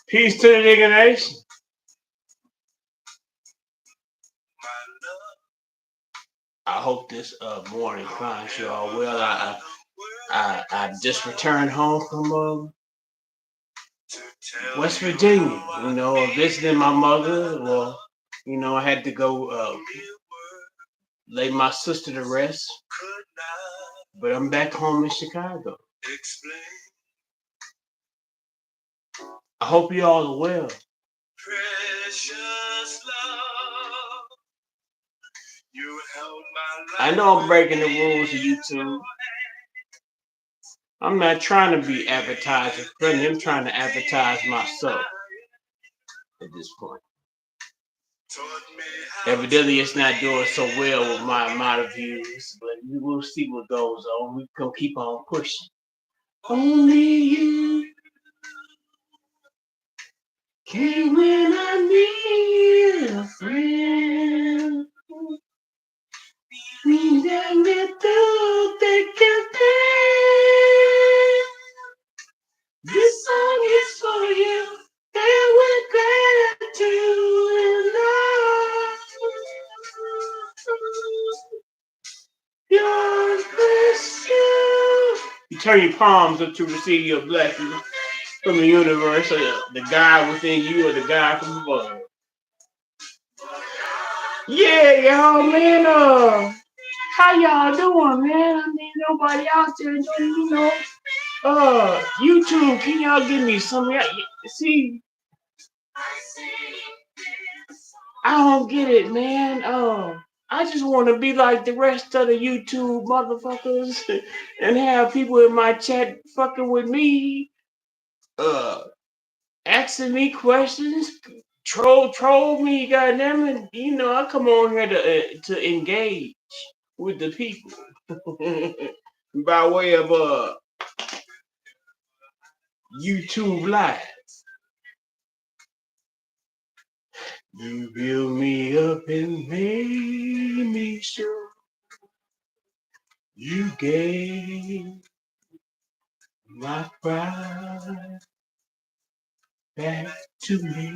Peace to the nigga nation. I hope this morning finds you all well. I just returned home from West Virginia. You know, visiting my mother. Well, you know, I had to go lay my sister to rest, but I'm back home in Chicago. I hope you all are well. Precious love, you held my life. I know I'm breaking the rules of YouTube. I'm not trying to be advertising friendly. I'm trying to advertise myself at this point. Evidently, it's not doing so well with my amount of views, but we will see what goes on. We're going to keep on pushing. Only you came when I need a friend. We never through thick and thin. This song is for you, and with gratitude and love. God bless you. You turn your palms up to receive your blessing from the universe, or the God within you, or the God from above. Yeah, y'all, man. How y'all doing, man? I mean, nobody out there doing, YouTube. Can y'all give me some? See, I don't get it, man. I just want to be like the rest of the YouTube motherfuckers and have people in my chat fucking with me, asking me questions, troll me, goddamn it. You know, I come on here to engage with the people by way of YouTube Live. You build me up and made me sure you gave my pride back to me.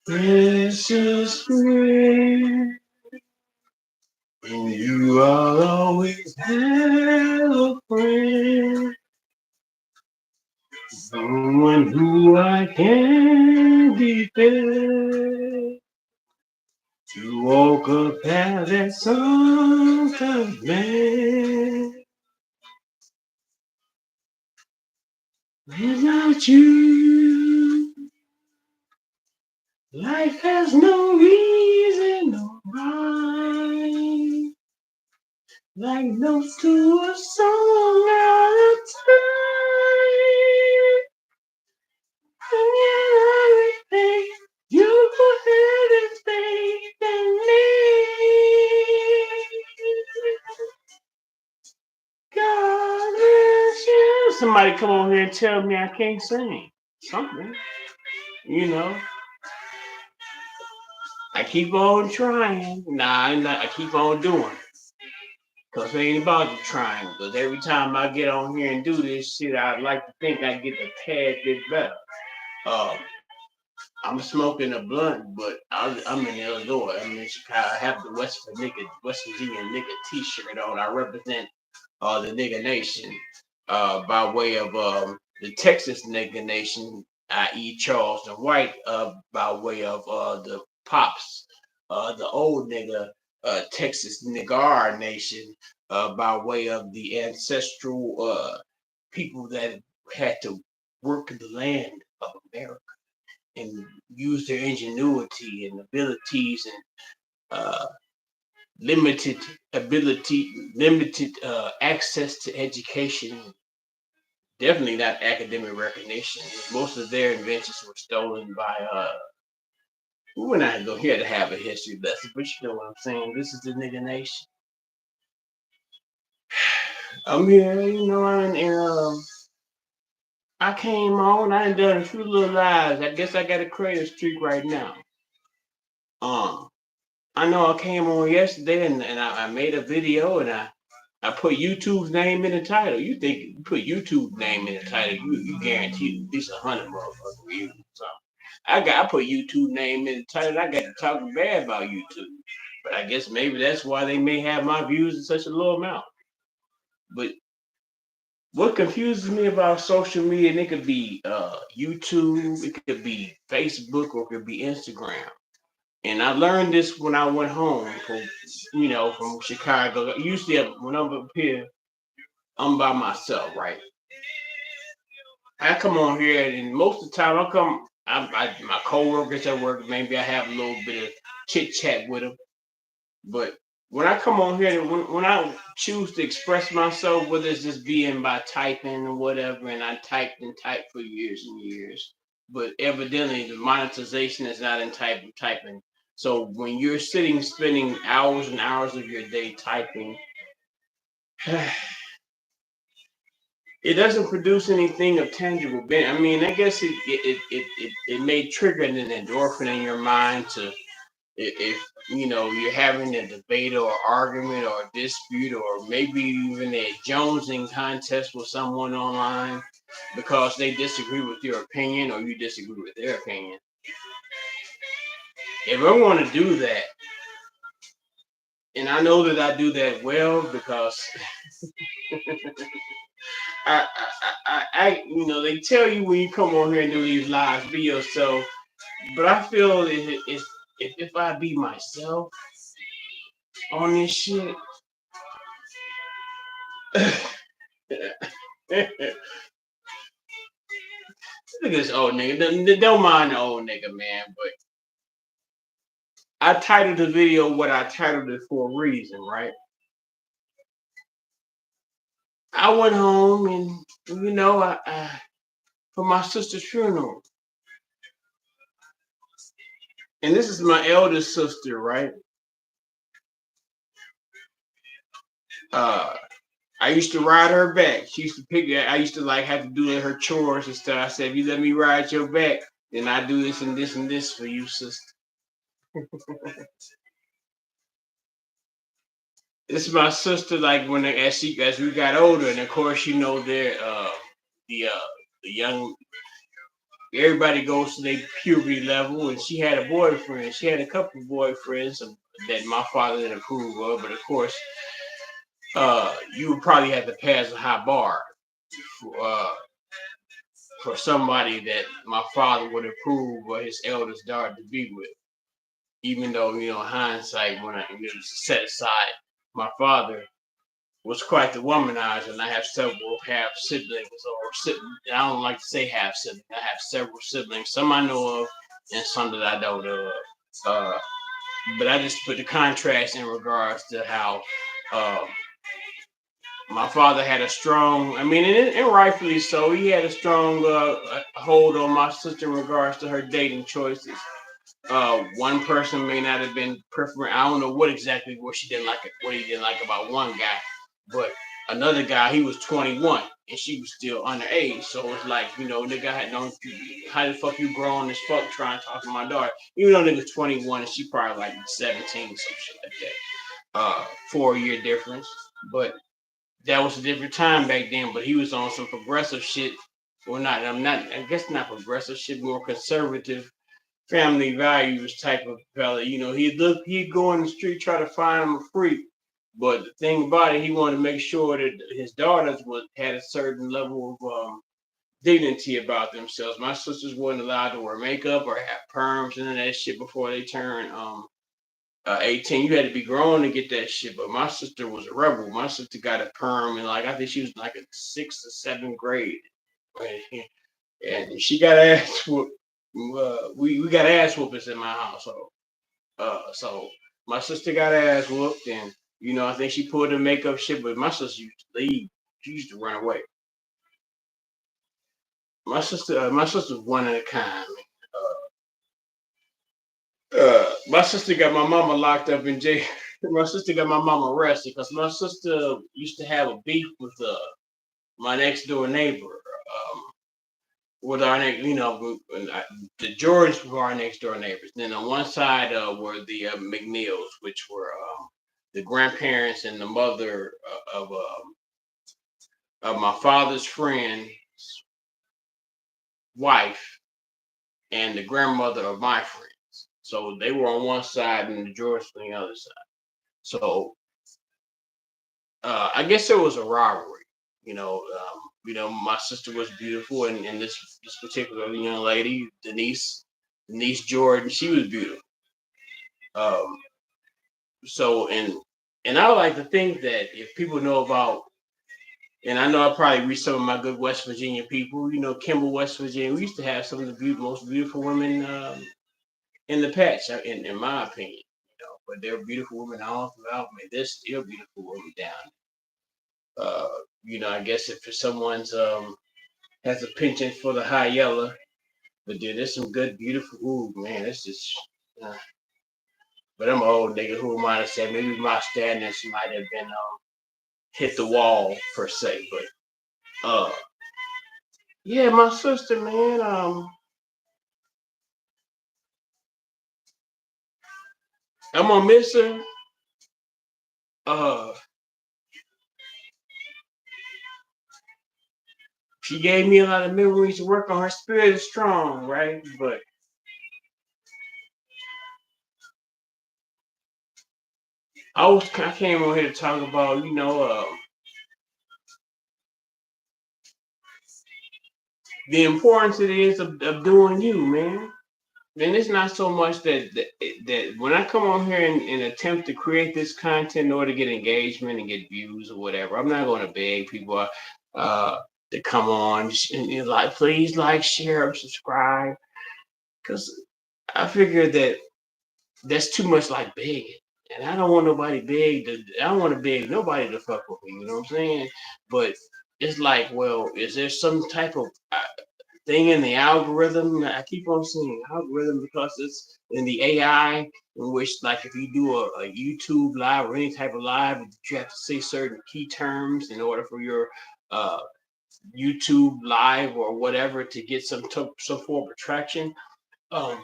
Precious friend, and you I'll always have a friend. Someone who I can depend to walk a path that sometimes man. Without you, life has no reason, no rhyme. Like notes to a song out of time. And yet everything you put in faith in me. God bless you. Somebody come over here and tell me I can't sing. Something. You know. I keep on trying. Nah, I keep on doing it. Because it ain't about the trying. Because every time I get on here and do this shit, I like to think I get a tad bit better. I'm smoking a blunt, but I'm in Illinois. I'm in Chicago. I have the West Virginia nigga t-shirt on. I represent the nigga nation by way of the Texas nigga nation, i.e. Charleston White, by way of the Pops, the old nigga Texas Niggar nation, by way of the ancestral people that had to work the land of America and use their ingenuity and abilities and limited access to education. Definitely not academic recognition. Most of their inventions were stolen by. We're not going here to have a history lesson, but you know what I'm saying. This is the nigga nation. I'm here, you know, and I came on. I done a few little lives. I guess I got a creative streak right now. I know I came on yesterday and I made a video and I put YouTube's name in the title. You think you put YouTube name in the title, you guarantee at least 100 motherfuckers views. So I put YouTube name in the title. I got to talk bad about YouTube, but I guess maybe that's why they may have my views in such a low amount. But what confuses me about social media, and it could be YouTube, it could be Facebook, or it could be Instagram. And I learned this when I went home from Chicago. Usually, when I'm up here, I'm by myself, right? I come on here, and most of the time my coworkers at work, maybe I have a little bit of chit chat with them. But when I come on here, when I choose to express myself, whether it's just being by typing or whatever, and I typed and typed for years and years, but evidently the monetization is not in typing. So when you're spending hours and hours of your day typing, it doesn't produce anything of tangible benefit. I mean, I guess it may trigger an endorphin in your mind to if you're having a debate or argument or a dispute or maybe even a jonesing contest with someone online because they disagree with your opinion or you disagree with their opinion. If I want to do that, and I know that I do that well because they tell you when you come on here and do these lives, be yourself. But I feel if I be myself on this shit, look at this old nigga. Don't mind the old nigga, man. But I titled the video what I titled it for a reason, right? I went home and I for my sister's funeral, and this is my eldest sister, right? Uh, I used to ride her back. She used to pick that. I used to like have to do her chores and stuff. I said, if you let me ride your back, then I do this and this and this for you, sister. This is my sister. Like as we got older, and of course they're the uh the young everybody goes to their puberty level, and she had a boyfriend. She had a couple of boyfriends that my father didn't approve of, but of course, you would probably have to pass a high bar for, uh, for somebody that my father would approve of his eldest daughter to be with. Even though hindsight, when I set aside, my father was quite the womanizer, and I have several half siblings, I don't like to say half siblings. I have several siblings, some I know of, and some that I don't know of. Uh, but I just put the contrast in regards to how uh, my father had a strong, I mean, and rightfully so, he had a strong hold on my sister in regards to her dating choices. One person may not have been preferring. I don't know what she didn't like, what he didn't like about one guy, but another guy, he was 21 and she was still underage. So it's like, nigga had no. How the fuck you grown as fuck trying to talk to my daughter? Even though nigga's 21 and she probably like 17, some shit like that. 4 year difference, but that was a different time back then. But he was on some progressive shit. Well, not. I'm not. I guess not progressive shit. More conservative family values type of fella. He'd go in the street try to find him a freak. But the thing about it, he wanted to make sure that his daughters had a certain level of dignity about themselves. My sisters wasn't allowed to wear makeup or have perms and that shit before they turned 18. You had to be grown to get that shit. But my sister was a rebel. My sister got a perm and I think she was like a sixth or seventh grade. And she got ass whooped. We got ass whoopers in my household. So my sister got ass whooped, and I think she pulled the makeup shit. But my sister used to leave. She used to run away. My sister's one of a kind. My sister got my mama locked up in jail. My sister got my mama arrested because my sister used to have a beef with my next door neighbor. With our next, the Jordans were our next door neighbors. Then on one side were the McNeils, which were the grandparents and the mother of my father's friend's wife and the grandmother of my friends. So they were on one side and the George on the other side. So I guess it was a rivalry. My sister was beautiful, and this particular young lady, Denise Jordan, she was beautiful. Um, so and I would like to think that if people know about, and I know I probably reach some of my good West Virginia people, Kimball, West Virginia, we used to have some of the most beautiful women in the patch, in my opinion. But they're beautiful women all throughout. Man, there's still beautiful women down. Uh, I guess if someone's has a penchant for the high yellow, but then there's some good, beautiful. Ooh, man, it's just. Uh, but I'm an old nigga. Who am I to say? Maybe my standards might have been hit the wall per se, but yeah, my sister, man. I'm gonna miss her. Uh, she gave me a lot of memories to work on. Her spirit is strong, right? But I came on here to talk about, the importance it is of doing you, man. And it's not so much that when I come on here and attempt to create this content in order to get engagement and get views or whatever, I'm not going to beg people uh, to come on and like, please like, share, or subscribe, because I figure that that's too much like begging. And I don't want nobody beg. I don't want to beg nobody to fuck with me. You know what I'm saying? But it's like, well, is there some type of thing in the algorithm? I keep on saying algorithm because it's in the AI, in which, like, if you do a YouTube live or any type of live, you have to say certain key terms in order for your uh, YouTube live or whatever to get some form of traction. Um,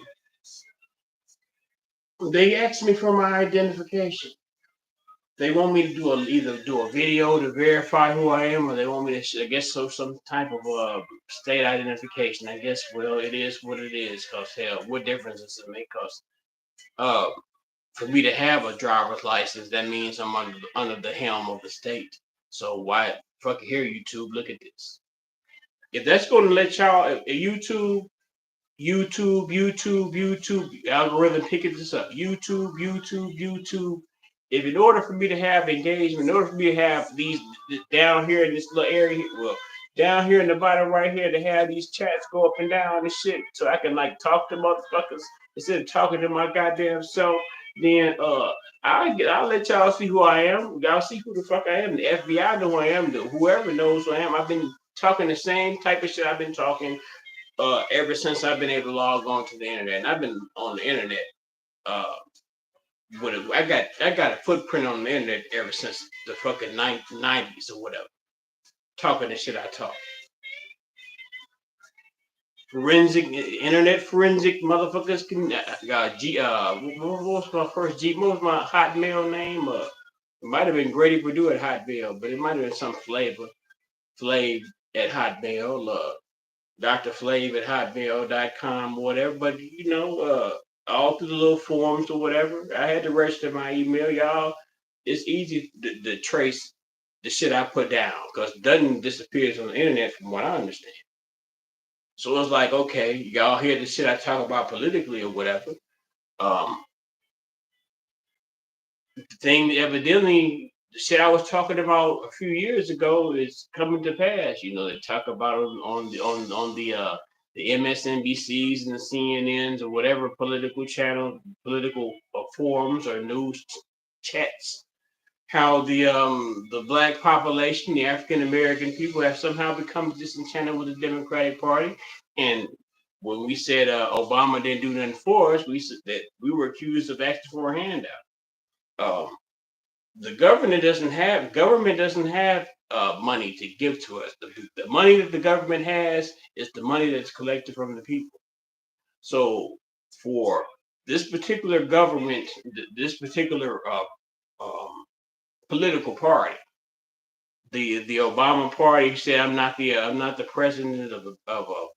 they asked me for my identification. They want me to either do a video to verify who I am, or they want me to, I guess, so some type of state identification. I guess, well, it is what it is. Cause hell, what difference does it make? Cause uh, for me to have a driver's license, that means I'm under the helm of the state. So why fuck it, here, YouTube? Look at this. If that's going to let y'all, YouTube algorithm picking this up. YouTube. If in order for me to have engagement, in order for me to have these down here in this little area, well, down here in the bottom right here, to have these chats go up and down and shit, so I can like talk to motherfuckers instead of talking to my goddamn self, then I'll let y'all see who I am. Y'all see who the fuck I am. The FBI know who I am. Whoever knows who I am. I've been talking the same type of shit I've been talking ever since I've been able to log on to the internet. And I've been on the internet. Uh, I got a footprint on the internet ever since the fucking 90s or whatever. Talking the shit I talk. Forensic internet forensic motherfuckers can what was my first G? What was my Hotmail name? It might have been Grady Purdue at Hotmail, but it might have been some Flav at Hotmail. Dr. Flav at hotmail.com, whatever. But all through the little forums or whatever, I had to register my email, y'all. It's easy to trace the shit I put down because it doesn't disappear on the internet from what I understand. So it's like, okay, y'all hear the shit I talk about politically or whatever. Um, the thing evidently, the shit I was talking about a few years ago is coming to pass. They talk about it on the MSNBCs and the CNNs or whatever political channel, political forums or news chats. How the black population, the African American people, have somehow become disenchanted with the Democratic Party, and when we said Obama didn't do nothing for us, we said that we were accused of asking for a handout. Um, the government doesn't have money to give to us. The money that the government has is the money that's collected from the people. So for this particular government, this particular political party. The Obama party said, I'm not the president of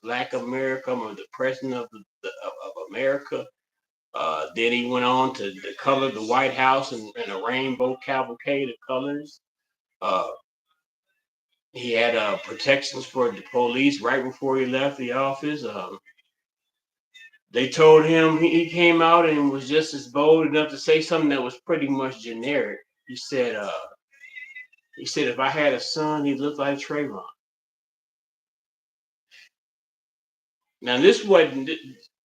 Black America. I'm the president of America. Then he went on to color the White House in a rainbow cavalcade of colors. Uh, he had protections for the police right before he left the office. They told him he came out and was just as bold enough to say something that was pretty much generic. He said if I had a son, he'd look like Trayvon. Now this wasn't.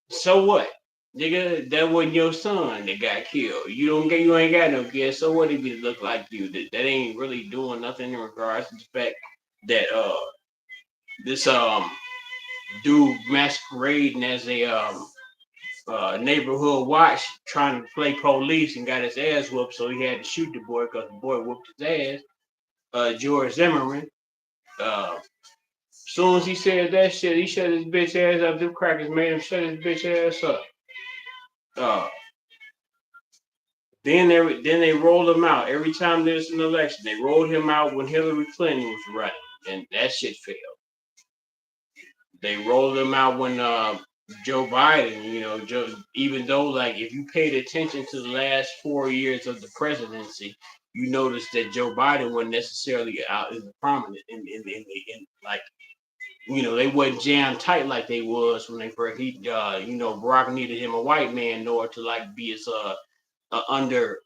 So what, nigga? That wasn't your son that got killed. You ain't got no kids. So what if he look like you? That ain't really doing nothing in regards to the fact that this dude masquerading as a neighborhood watch trying to play police and got his ass whooped, so he had to shoot the boy because the boy whooped his ass. George Zimmerman. Soon as he said that shit, he shut his bitch ass up. Them crackers made him shut his bitch ass up. Uh, then they rolled him out every time there's an election. They rolled him out when Hillary Clinton was running, and that shit failed. They rolled him out when Joe Biden, even though like if you paid attention to the last 4 years of the presidency, you noticed that Joe Biden wasn't necessarily out as prominent in like they wasn't jammed tight like they was when they first Barack needed him a white man in order to like be his under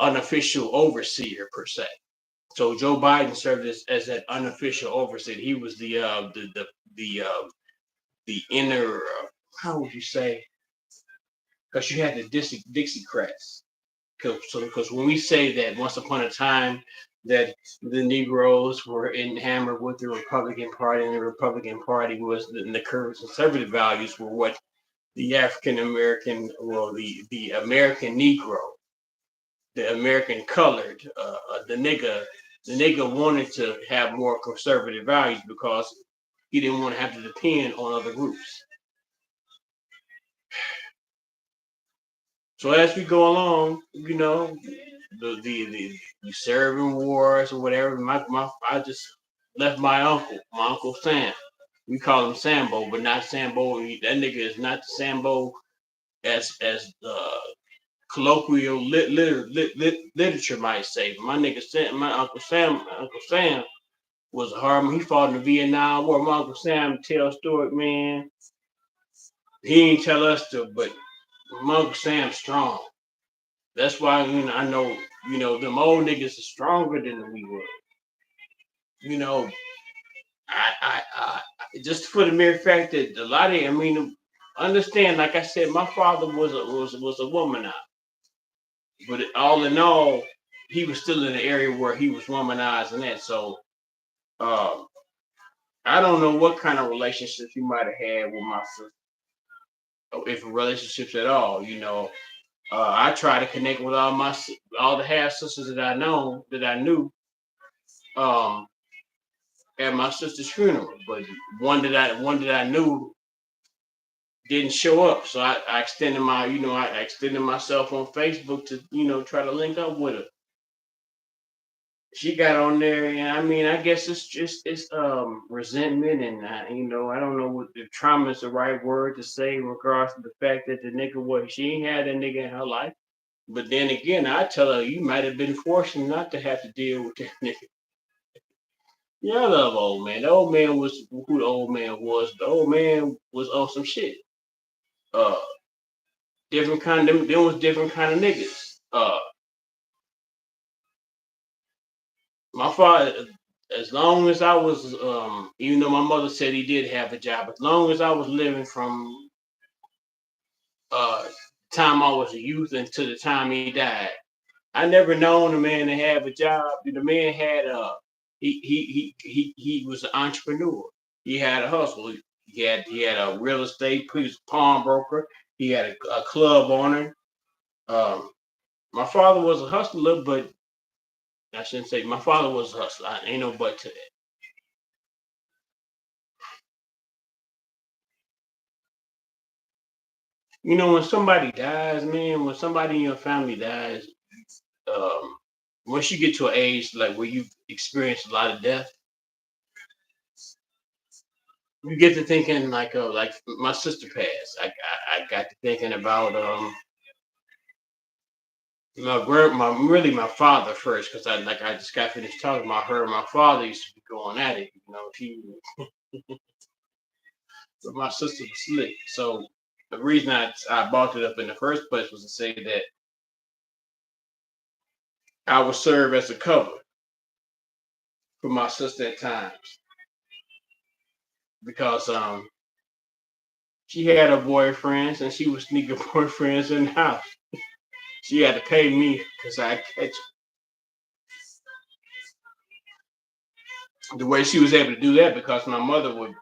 unofficial overseer per se. So Joe Biden served as that unofficial overseer. He was the the inner how would you say? Because you had the Dixiecrats. Because when we say that once upon a time that the Negroes were enamored with the Republican Party, and the Republican Party was the conservative values were what the African American, well, the American Negro, the American colored, the nigga wanted to have more conservative values because he didn't want to have to depend on other groups. So as we go along, the serving wars or whatever. I just left my uncle Sam. We call him Sambo, but not Sambo. That nigga is not the Sambo as colloquial literature might say. My Uncle Sam was a hard. He fought in the Vietnam War. My Uncle Sam tell a story, man. He ain't tell us to, but my Uncle Sam's strong. That's why I know them old niggas are stronger than we were. You know, I just for the mere fact that a lot of understand. Like I said, my father was a womanizer, but all in all, he was still in the area where he was womanizing that. So um, I don't know what kind of relationships he might have had with my sister, if relationships at all. I try to connect with all the half sisters that I knew um, at my sister's funeral, but one that I knew didn't show up. So I extended I extended myself on Facebook to try to link up with her. She got on there, and I guess it's just it's resentment, and I don't know what the trauma is the right word to say in regards to the fact that the nigga she ain't had that nigga in her life. But then again, I tell her you might have been fortunate not to have to deal with that nigga. Yeah, I love old man. The old man was who the old man was. The old man was on some shit. Uh, different kind of them was different kind of niggas. My father, as long as I was, even though my mother said he did have a job, as long as I was living from uh time I was a youth until the time he died, I never known a man to have a job. The man had he was an entrepreneur. He had a hustle. He had a real estate. He was a pawnbroker. He had a club owner. Um, my father was a hustler, but I shouldn't say my father was a hustler. I ain't no but to that. When somebody dies, man, when somebody in your family dies, um, once you get to an age like where you've experienced a lot of death, you get to thinking like my sister passed. I got to thinking about my father first because I just got finished talking about her. My father used to be going at it, but my sister was slick. So the reason I brought it up in the first place was to say that I would serve as a cover for my sister at times because she had her boyfriends and she was sneaking boyfriends in the house. She had to pay me because I catch the way she was able to do that because my mother would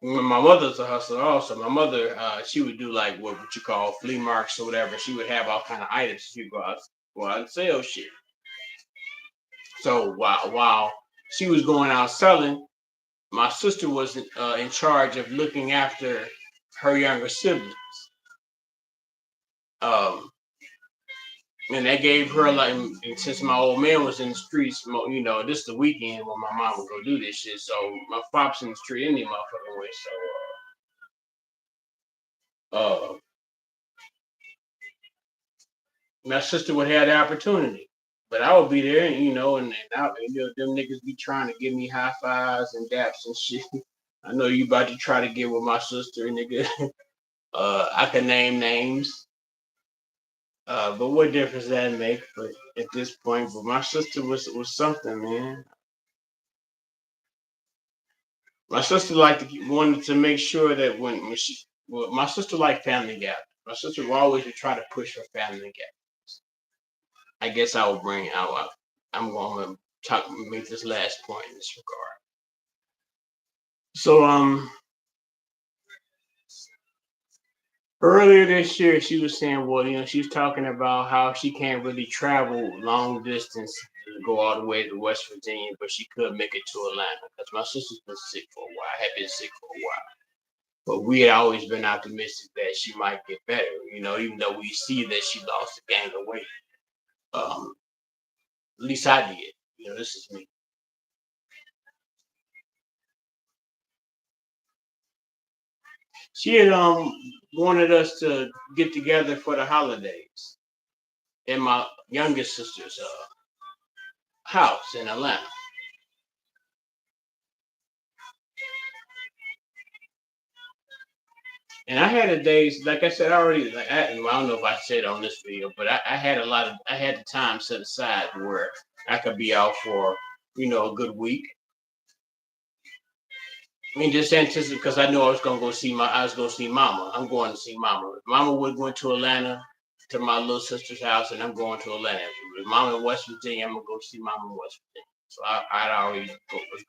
when my mother's a hustler also. My mother she would do like what you call flea markets or whatever. She would have all kind of items. She'd go out and sell shit. So while she was going out selling, my sister was in charge of looking after her younger siblings. Um, and that gave her like, and since my old man was in the streets, this is the weekend when my mom would go do this shit. So my pops in the street any motherfucking way. So my sister would have the opportunity, but I would be there, them niggas be trying to give me high fives and daps and shit. I know you about to try to get with my sister, nigga. I can name names. But what difference that make? But at this point, but my sister was something, man. My sister wanted to make sure that my sister liked family gathering. My sister would always try to push her family gatherings. I guess I will bring out. I'm going to make this last point in this regard. So earlier this year, she was saying, well, she was talking about how she can't really travel long distance to go all the way to West Virginia, but she could make it to Atlanta because my sister's been sick for a while, had been sick for a while. But we had always been optimistic that she might get better, even though we see that she lost a gang of weight. At least I did. This is me. She had wanted us to get together for the holidays in my youngest sister's house in Atlanta. And I had a days, like I said already, I don't know if I said on this video, but I had I had the time set aside where I could be out for, a good week. I mean, just anticipate because I know I was gonna see Mama. I'm going to see Mama. Mama would went to Atlanta to my little sister's house, and I'm going to Atlanta. With Mama in West Virginia, I'm gonna go see Mama in West Virginia. So I'd already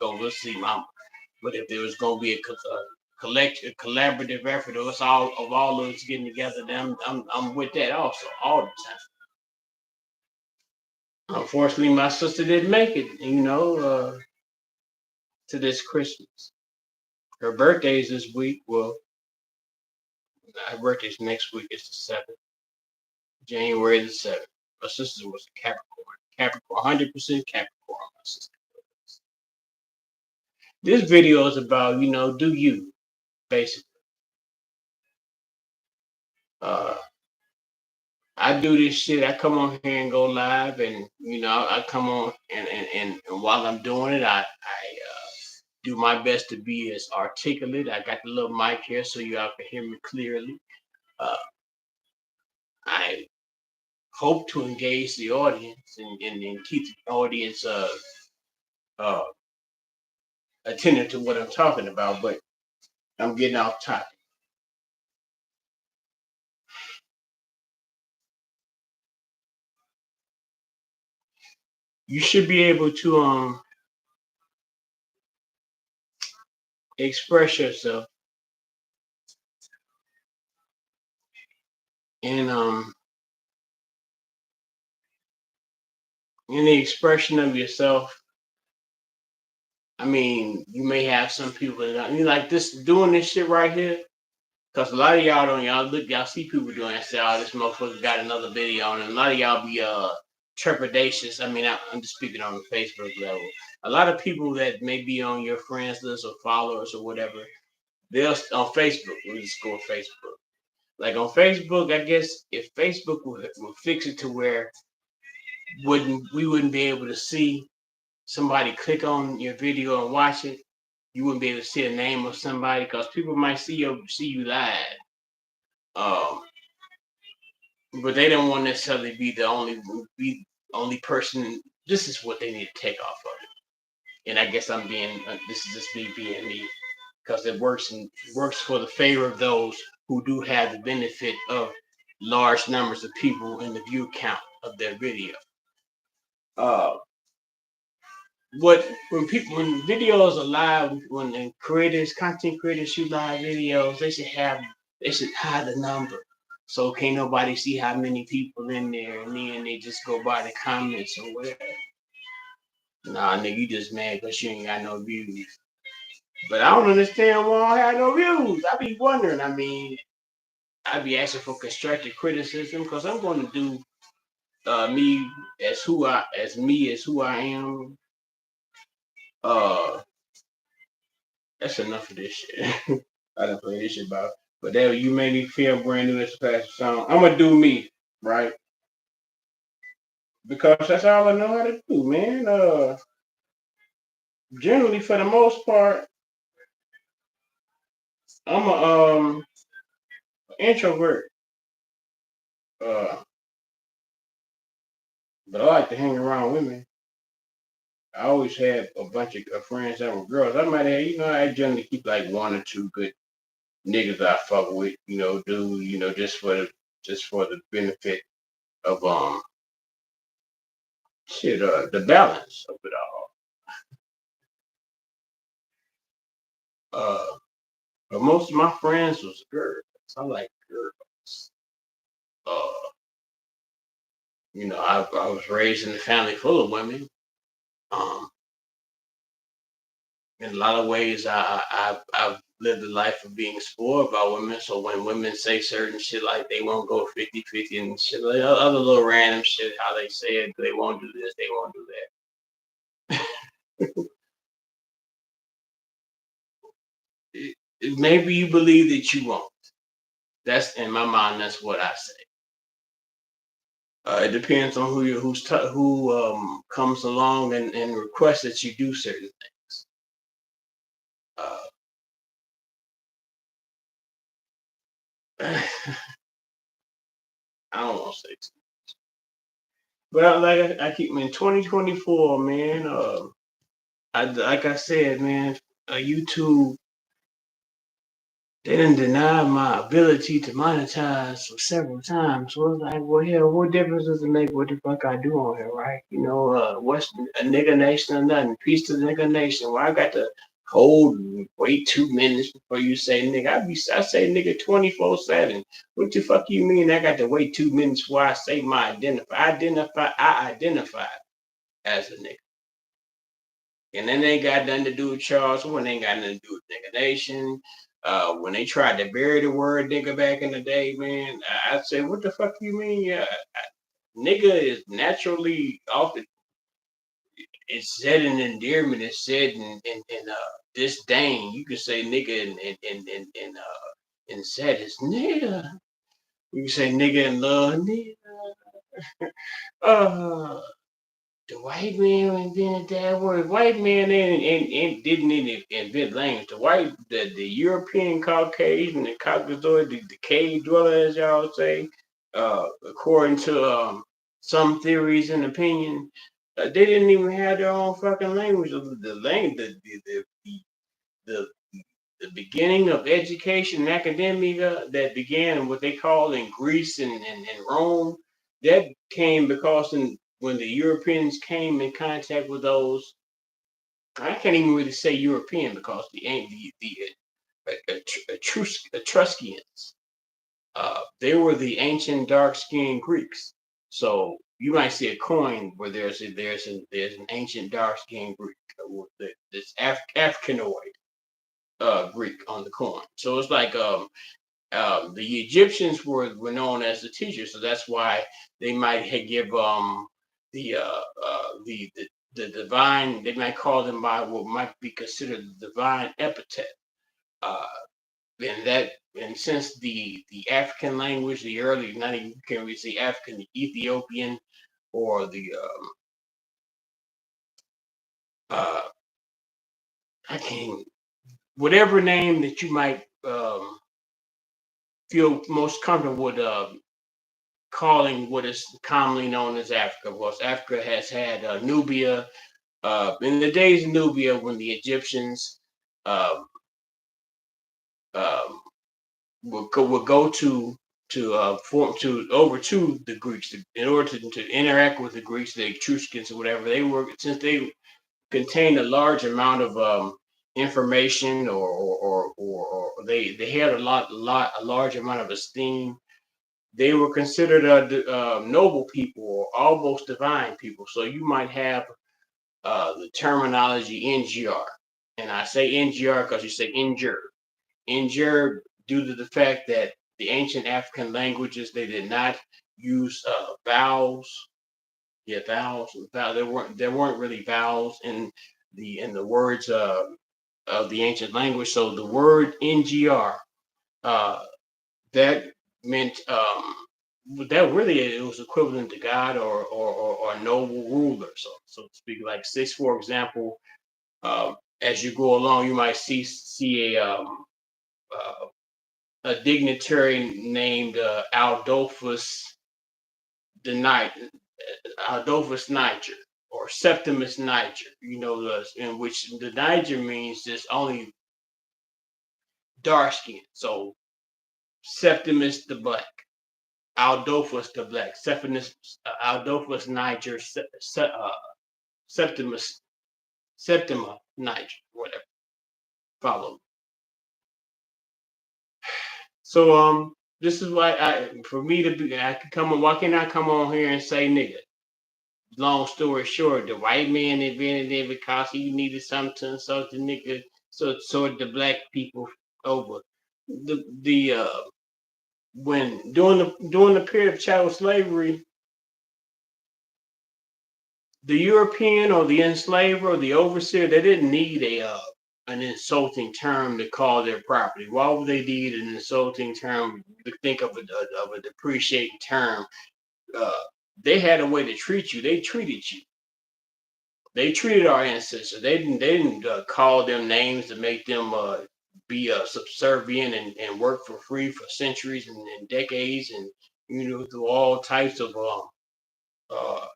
go see Mama. But if there was gonna be a collaborative effort of all of us getting together, then I'm with that also all the time. Unfortunately, my sister didn't make it, to this Christmas. Her birthday's this week. Well, her birthday's next week. It's the 7th, January the 7th. My sister was a Capricorn, 100% Capricorn. My sister. This video is about, do you basically. Uh, I do this shit. I come on here and go live, and I come on and while I'm doing it, I do my best to be as articulate. I got the little mic here so y'all can hear me clearly. Uh, I hope to engage the audience and keep the audience uh, attentive to what I'm talking about, but I'm getting off topic. You should be able to express yourself in in the expression of yourself. I mean, you may have some people that like this doing this shit right here. Cause a lot of y'all don't y'all see people doing that say, oh, this motherfucker got another video, and a lot of y'all be trepidatious. I mean, I'm just speaking on the Facebook level. A lot of people that may be on your friends list or followers or whatever, they'll on Facebook. We just go with Facebook. Like on Facebook, I guess if Facebook would fix it to where we wouldn't be able to see somebody click on your video and watch it, you wouldn't be able to see the name of somebody because people might see you live. Um, but they don't want necessarily be only person. This is what they need to take off of it. And I guess I'm being this is just me being me because it works for the favor of those who do have the benefit of large numbers of people in the view count of their video. Uh, what when videos are live, when the content creators shoot live videos, they should hide the number. So can't nobody see how many people in there, and then they just go by the comments or whatever. Nah, nigga, you just mad because you ain't got no views. But I don't understand why I had no views. I be wondering. I mean, I be asking for constructive criticism because I'm going to do me as who I am. Uh, that's enough of this shit. I done played this shit about. But that you made me feel brand new as a past song. I'm gonna do me, right? Because that's all I know how to do, man. Generally for the most part, I'm a introvert. Uh, but I like to hang around women. I always had a bunch of friends that were girls. I might have, I generally keep like one or two good niggas I fuck with, just for the benefit of the balance of it all. But most of my friends was girls. I like girls. Uh, I was raised in a family full of women. Um, in a lot of ways, I've lived a life of being spoiled by women. So when women say certain shit like they won't go 50-50 and shit, like other little random shit, how they say it, they won't do this, they won't do that. Maybe you believe that you won't. That's in my mind. That's what I say. It depends on who comes along and requests that you do certain things. Uh, I don't want to say too, but like I keep in 2024, man. Like I said, man, YouTube they didn't deny my ability to monetize for several times. So it's like, well, hell, what difference does it make what the fuck I do on here, right? What's a nigga nation or nothing? Peace to the nigga nation. Well, I got to hold and wait 2 minutes before you say nigga. I say nigga 24/7. What the fuck you mean? I got to wait 2 minutes before I say my I identify as a nigga. And then they ain't got nothing to do with Charles. When they ain't got nothing to do with nigga nation. When they tried to bury the word nigga back in the day, man, I said, what the fuck you mean? Yeah, nigga is naturally often it's said in endearment, it's said in disdain. You can say nigga in said is nigga. You can say nigga in love, nigga. Uh, the white man invented that word. White man didn't even invent language. The European Caucasian, the Caucasoid, the cave dweller, as y'all say, according to some theories and opinion, they didn't even have their own fucking language. The the beginning of education and academia that began in what they call in Greece and Rome, that came because when the Europeans came in contact with those, I can't even really say European because Etruscans, they were the ancient dark-skinned Greeks. So you might see a coin where there's an ancient dark-skinned Greek, this Africanoid Greek on the coin. So it's like the Egyptians were known as the teachers, so that's why they might give the the divine. They might call them by what might be considered the divine epithet. Uh, and that and since the African language, the early not even you can't really say African, the Ethiopian or the uh I can't whatever name that you might feel most comfortable with calling what is commonly known as Africa. Of course, Africa has had Nubia. In the days of Nubia, when the Egyptians uh, um, would go to over to the Greeks in order to interact with the Greeks, the Etruscans or whatever they were, since they contained a large amount of information or they had a large amount of esteem. They were considered noble people or almost divine people. So you might have the terminology NGR, and I say NGR because you say injured. Injured due to the fact that the ancient African languages they did not use vowels. Yeah, vowels. There weren't really vowels in the words of the ancient language. So the word NGR uh, that meant that really it was equivalent to God or noble ruler, so to speak. Like this, for example, as you go along, you might see a dignitary named the Niger, Adolphus Niger or Septimus Niger. In which the Niger means just only dark skin. So Septimus the Black. Aldofus the Black, Septimus, Aldofus Niger, Septimus, Septima Niger, whatever. Follow. So this is why for me to be, I could come on. Why can't I come on here and say nigga? Long story short, the white man invented it because he needed something to insult the nigga, so the black people over. The when during the period of chattel slavery, the European or the enslaver or the overseer, they didn't need an insulting term to call their property. Why would they need an insulting term to think of a depreciating term? Uh, they had a way to treat you. They treated you. They treated our ancestors. They didn't call them names to make them be subservient and work for free for centuries and decades and through all types of uh,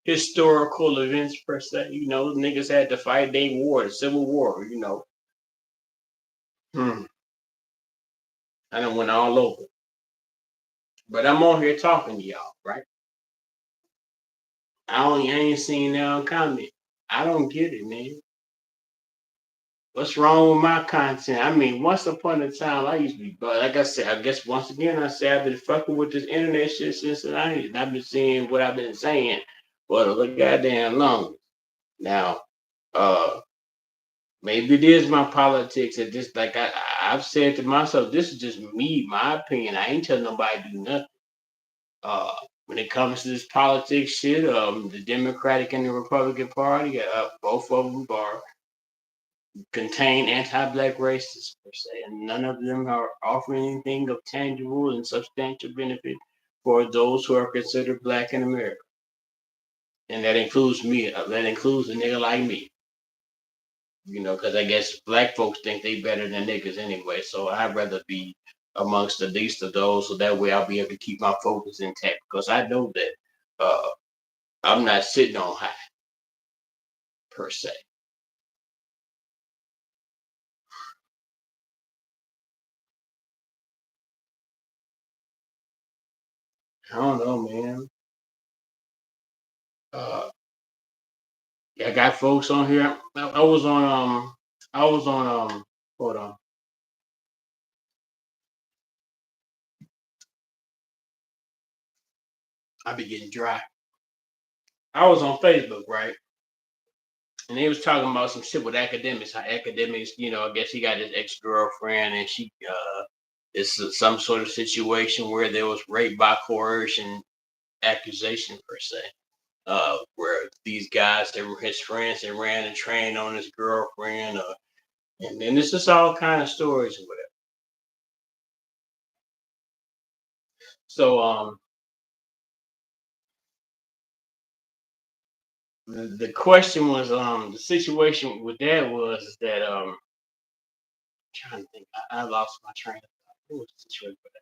historical events per se. Niggas had to fight their war, the Civil War. Hmm. I done went all over. But I'm on here talking to y'all, right? I ain't seen no comment. I don't get it, man. What's wrong with my content? I mean, once upon a time, I used to be, but like I said, I guess once again, I say I've been fucking with this internet shit since the 90s. And I've been seeing what I've been saying for the goddamn long. Now, uh, maybe it is my politics at this. Like I've said to myself, this is just me, my opinion. I ain't telling nobody to do nothing. Uh, when it comes to this politics shit, the Democratic and the Republican Party, both of them are contain anti-black racists per se, and none of them are offering anything of tangible and substantial benefit for those who are considered black in America, and that includes me. That includes a nigga like me. Because I guess black folks think they better than niggas anyway. So I'd rather be amongst the least of those, so that way I'll be able to keep my focus intact. Because I know that uh, I'm not sitting on high per se. I don't know, man. Uh, I got folks on here. I was on I was on hold on. I be getting dry. I was on Facebook, right? And they was talking about some shit with academics. How academics, I guess he got his ex girlfriend, and she it's some sort of situation where there was rape by coercion accusation per se. Where these guys that were his friends that ran a train on his girlfriend, and then this is all kind of stories or whatever. So the question was the situation with that was is that trying to think I lost my train of thought. What was the situation with that?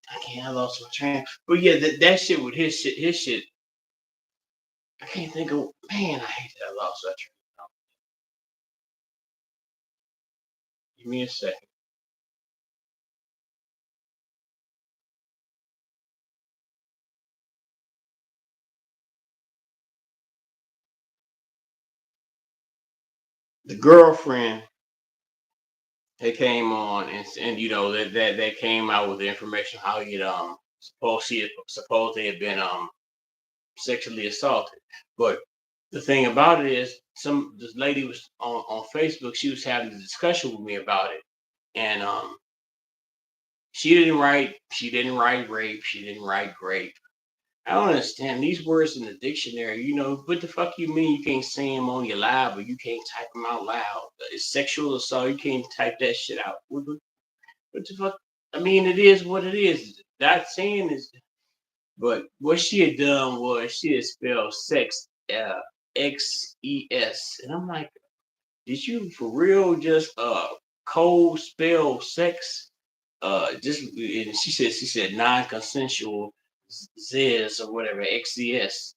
I can't I lost my train. But yeah, that shit with his shit. I can't think of man. I hate that I lost that train. of thought. Give me a second. The girlfriend they came on and you know that came out with the information how he'd supposed they had been sexually assaulted. But the thing about it is some this lady was on Facebook, she was having a discussion with me about it. And she didn't write rape, she didn't write grape. I don't understand these words in the dictionary. You know, what the fuck you mean you can't say them on your live, but you can't type them out loud? It's sexual assault. You can't type that shit out. What the fuck? I mean, it is what it is. Not saying is, but what she had done was she had spelled sex, XES, and I'm like, did you for real just cold spell sex? Just and she said non-consensual Zs or whatever XCS.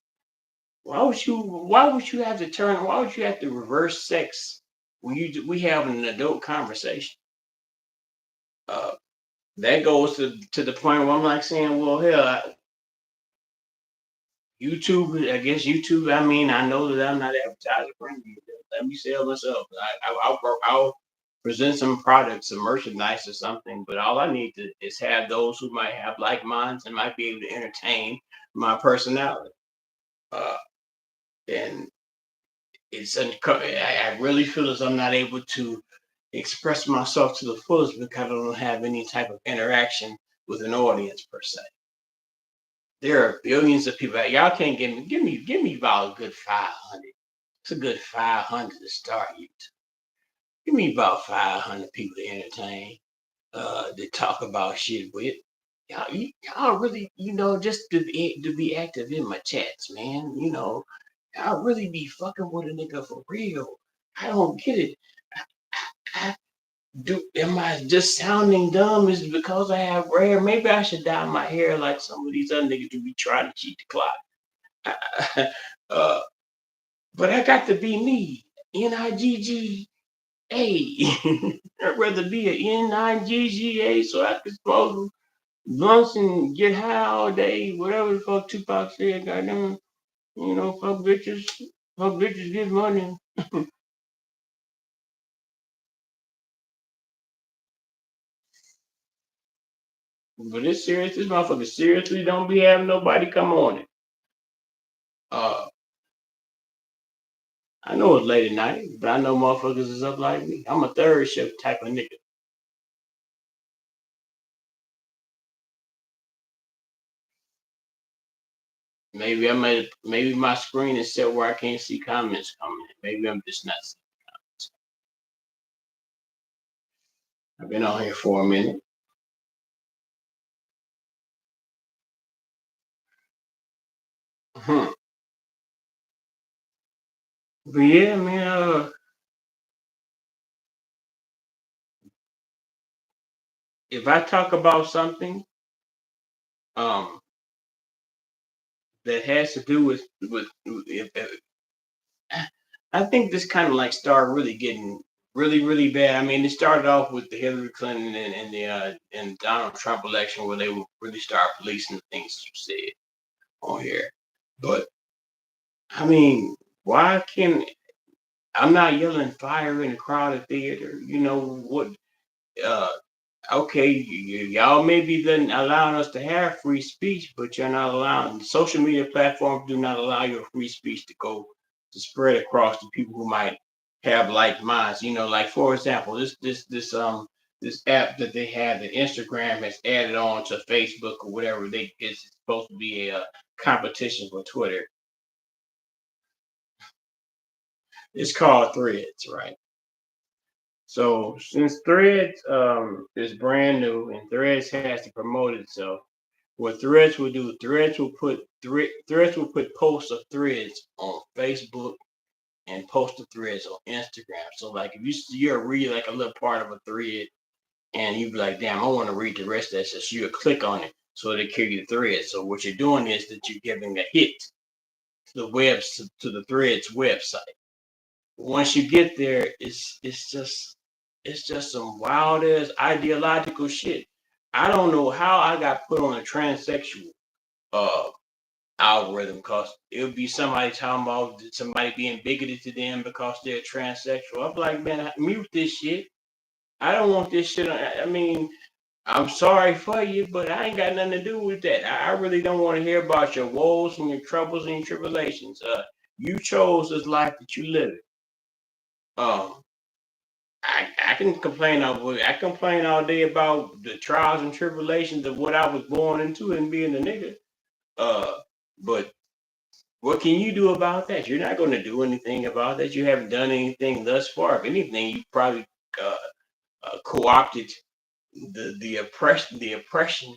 Why would you have to turn? Why would you have to reverse sex when we have an adult conversation? Uh, that goes to the point where I'm like saying, well, hell, YouTube. I guess YouTube. I mean, I know that I'm not advertising for you. Let me sell myself. I'll present some products, some merchandise or something. But all I need to is have those who might have like minds and might be able to entertain my personality. Uh, and I really feel as I'm not able to express myself to the fullest because I don't have any type of interaction with an audience per se. There are billions of people. Y'all can't give me about a good 500. It's a good 500 to start you. Give me about 500 people to entertain, to talk about shit with. Y'all really, just to be active in my chats, man. Y'all really be fucking with a nigga for real. I don't get it. I am I just sounding dumb? Is it because I have hair? Maybe I should dye my hair like some of these other niggas do be trying to cheat the clock. uh, but I got to be me. Nigga. I'd rather be a Nigga so I can smoke blunts and get high all day, whatever the fuck Tupac said, goddamn. Fuck bitches, get money. But it's serious. This motherfucker seriously don't be having nobody come on it. Uh, I know it's late at night, but I know motherfuckers is up like me. I'm a third shift type of nigga. Maybe my screen is set where I can't see comments coming in. Maybe I'm just not seeing. I've been on here for a minute. Hmm. But yeah, man. If I talk about something um that has to do with if I think this kind of like started really getting really bad. I mean, it started off with the Hillary Clinton and the and Donald Trump election where they would really start policing the things you said on here. But I mean, why can I'm not yelling fire in a crowded theater? You know what? Uh, okay, y'all may be then allowing us to have free speech, but you're not allowing social media platforms do not allow your free speech to spread across to people who might have like minds. Like for example, this app that they have that Instagram has added on to Facebook or whatever. It's supposed to be a competition for Twitter. It's called Threads, right? So since Threads is brand new and Threads has to promote itself, what Threads will do, Threads will put posts of Threads on Facebook and post the Threads on Instagram. So like if you're reading like a little part of a thread and you be like, damn, I want to read the rest of that, so you'll click on it so they carry the thread. So what you're doing is that you're giving a hit to the Threads website. Once you get there, it's just some wild ass ideological shit. I don't know how I got put on a transsexual uh algorithm because it would be somebody talking about somebody being bigoted to them because they're transsexual. I'm like, man, mute this shit. I don't want this shit. I mean, I'm sorry for you, but I ain't got nothing to do with that. I really don't want to hear about your woes and your troubles and your tribulations. You chose this life that you live. Um, I can complain all day about the trials and tribulations of what I was born into and being a nigga. Uh, but what can you do about that? You're not going to do anything about that. You haven't done anything thus far. If anything, you probably uh, co-opted the oppression.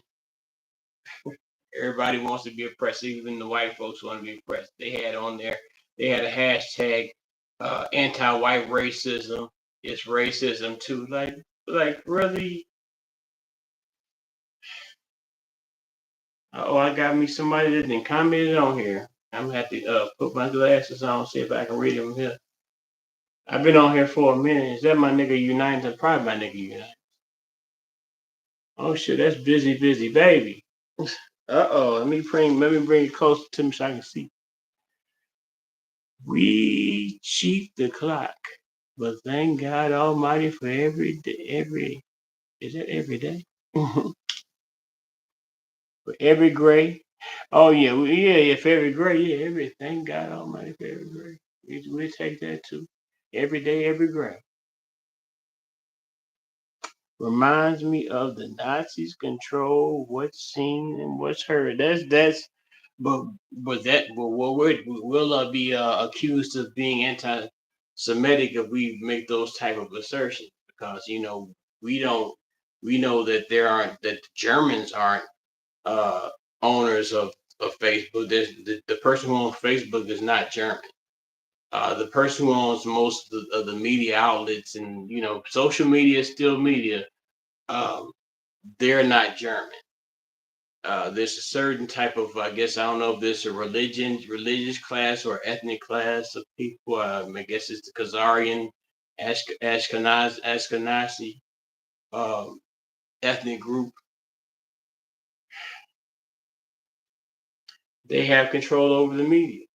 Everybody wants to be oppressed. Even the white folks want to be oppressed. They had a hashtag anti-white racism. It's racism too. Like really. Oh, I got me somebody that didn't commented on here. I'm gonna have to put my glasses on, see if I can read them here. I've been on here for a minute. Is that my nigga United? That's probably my nigga United. Oh shit, that's busy baby. Uh-oh, let me bring it closer to me so I can see. We cheat the clock, but thank God Almighty for every day. Is it every day? For every gray. Oh yeah, yeah. For every gray, yeah. Thank God Almighty for every gray. We take that too. Every day, every gray. Reminds me of the Nazis control what's seen and what's heard. But we'll be accused of being anti-Semitic if we make those type of assertions because we don't we know that the Germans aren't uh, owners of Facebook. The person who owns Facebook is not German. The person who owns most of the media outlets and social media is still media. Um, they're not German. There's a certain type of, I guess, I don't know if this is a religious class or ethnic class of people. I guess it's the Khazarian, Ashkenazi um, ethnic group. They have control over the media.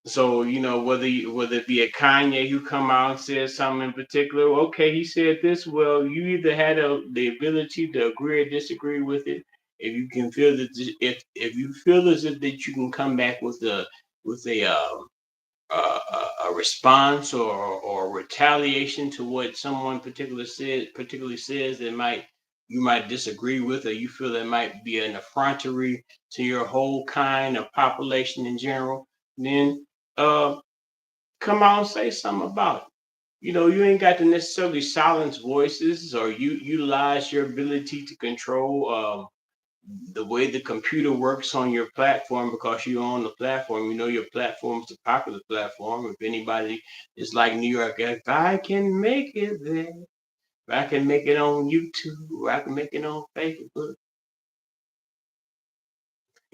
So whether it be a Kanye who come out and says something in particular, okay, he said this. Well, you either had the ability to agree or disagree with it. If you can feel that, if you feel as if that you can come back with a response or retaliation to what someone particularly says that you might disagree with, or you feel that might be an effrontery to your whole kind of population in general, then uh, come out and say something about it. You ain't got to necessarily silence voices or you utilize your ability to control the way the computer works on your platform because you own the platform. Your platform is a popular platform. If anybody is like New York, if I can make it there, if I can make it on YouTube, or I can make it on Facebook,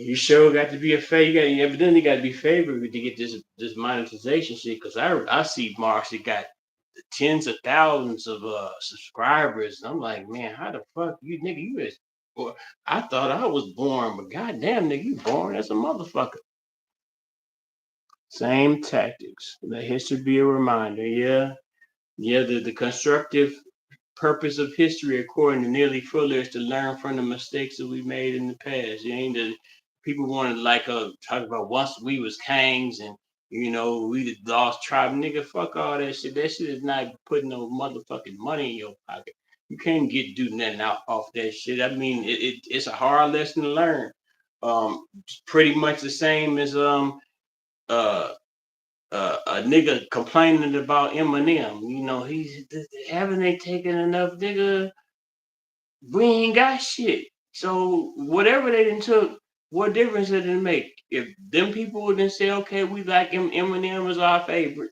you sure got to be you evidently got to be favored to get this monetization shit. Because I see Marks that got tens of thousands of subscribers. And I'm like, man, how the fuck you nigga you is well, I thought I was born, but goddamn nigga, you born as a motherfucker. Same tactics. Let history be a reminder. Yeah. Yeah, the constructive purpose of history, according to Neely Fuller, is to learn from the mistakes that we made in the past. You ain't the people want to talk about once we was kings and You know, we the lost tribe, nigga. Fuck all that shit. That shit is not putting no motherfucking money in your pocket. You can't do nothing out off that shit. I mean, it's a hard lesson to learn. It's pretty much the same as uh a nigga complaining about Eminem. You know, he's haven't they taken enough, nigga? We ain't got shit. So whatever they done took, what difference did it make? If them people would then say, okay, we like Eminem is our favorite,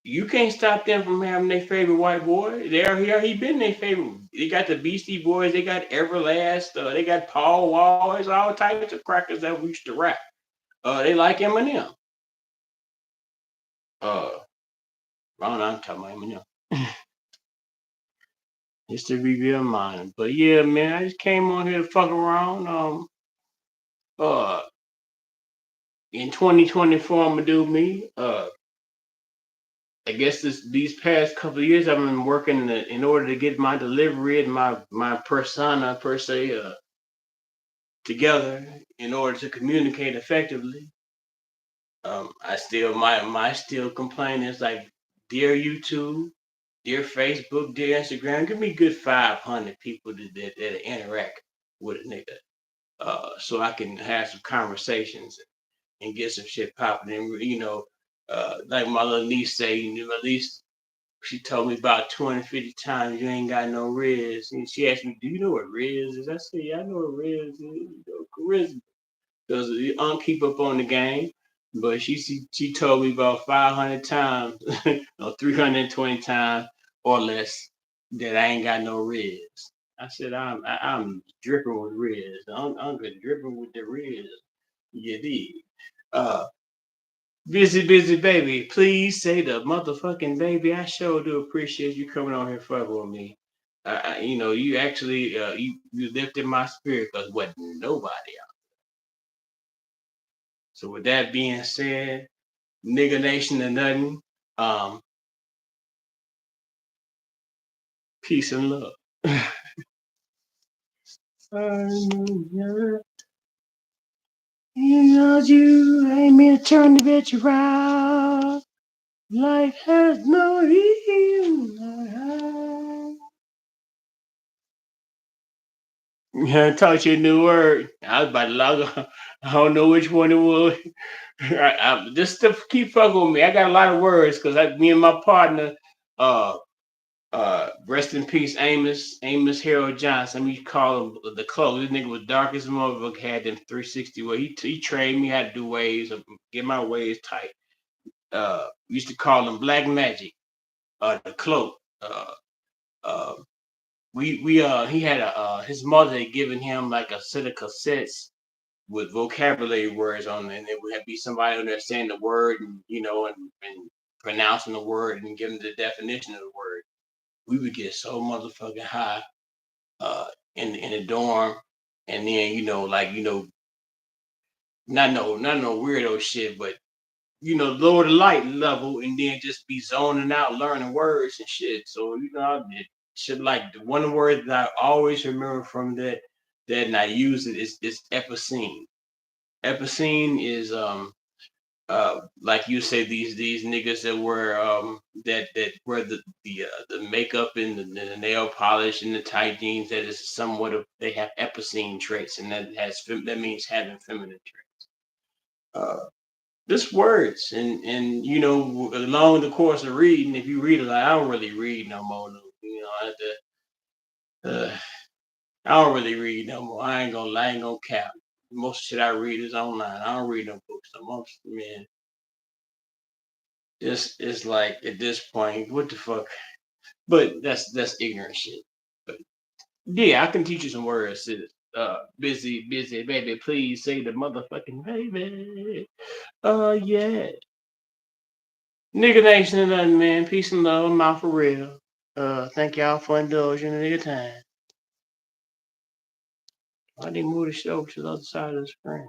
you can't stop them from having their favorite white boy. They already been their favorite. They got the Beastie Boys, they got Everlast, they got Paul Wall, there's all types of crackers that we used to rap. They like Eminem. Uh, I don't know, I'm talking about Eminem. Just to be real minded. But yeah, man, I just came on here to fuck around. Uh, in 2024, I'm gonna do me. I guess these past couple of years, I've been working in order to get my delivery and my persona per se together in order to communicate effectively. I still my still complaint is like, dear YouTube, dear Facebook, dear Instagram, give me good 500 people that interact with a nigga, so I can have some conversations and get some shit popping. And like my little niece say, my niece, she told me about 250 times you ain't got no Riz. And she asked me, do you know what Riz is? I said, yeah, I know what Riz is. Charisma. Because I don't keep up on the game. But she told me about 500 times, or 320 times or less, that I ain't got no Riz. I said, I'm dripping with Riz. I'm dripping with the Riz. You did. Uh, busy baby. Please say the motherfucking baby. I sure do appreciate you coming on here fucking with me. You actually you lifted my spirit because wasn't nobody else. So with that being said, nigga nation and nothing. Um, peace and love. You ain't mean to turn the bitch around. Life has no healing. Yeah, taught you a new word. I was about to log on. I don't know which one it was. Just to keep fucking with me. I got a lot of words because me and my partner, uh, rest in peace, Amos Harold Johnson. We call him the Clothes. This nigga was dark as a motherfucker. Had them 360 where he trained me how to do waves, get my waves tight. We used to call him Black Magic. The Cloak. Uh, we he had his mother had given him like a set of cassettes with vocabulary words on it, and it would be somebody on there saying the word, and and pronouncing the word and giving the definition of the word. We would get so motherfucking high uh in the dorm, and then not no weirdo shit, but lower the light level, and then just be zoning out, learning words and shit. So I did shit like the one word that I always remember from that and I use it is epicene. Epicene is like you say, these niggas that wear that wear the makeup and the nail polish and the tight jeans, that is somewhat of, they have epicene traits, and that means having feminine traits. Just words, and along the course of reading, if you read a lot, I don't really read no more. Uh, I don't really read no more. I ain't gonna cap. Most shit I read is online. I don't read no books. So most, man, it's like at this point, what the fuck? But that's ignorant shit. But yeah, I can teach you some words, sis. Busy baby, please say the motherfucking baby. Yeah. Nigga nation and nothing, man. Peace and love. I'm out for real. Thank y'all for indulging in nigga time. I didn't move the show to the other side of the screen.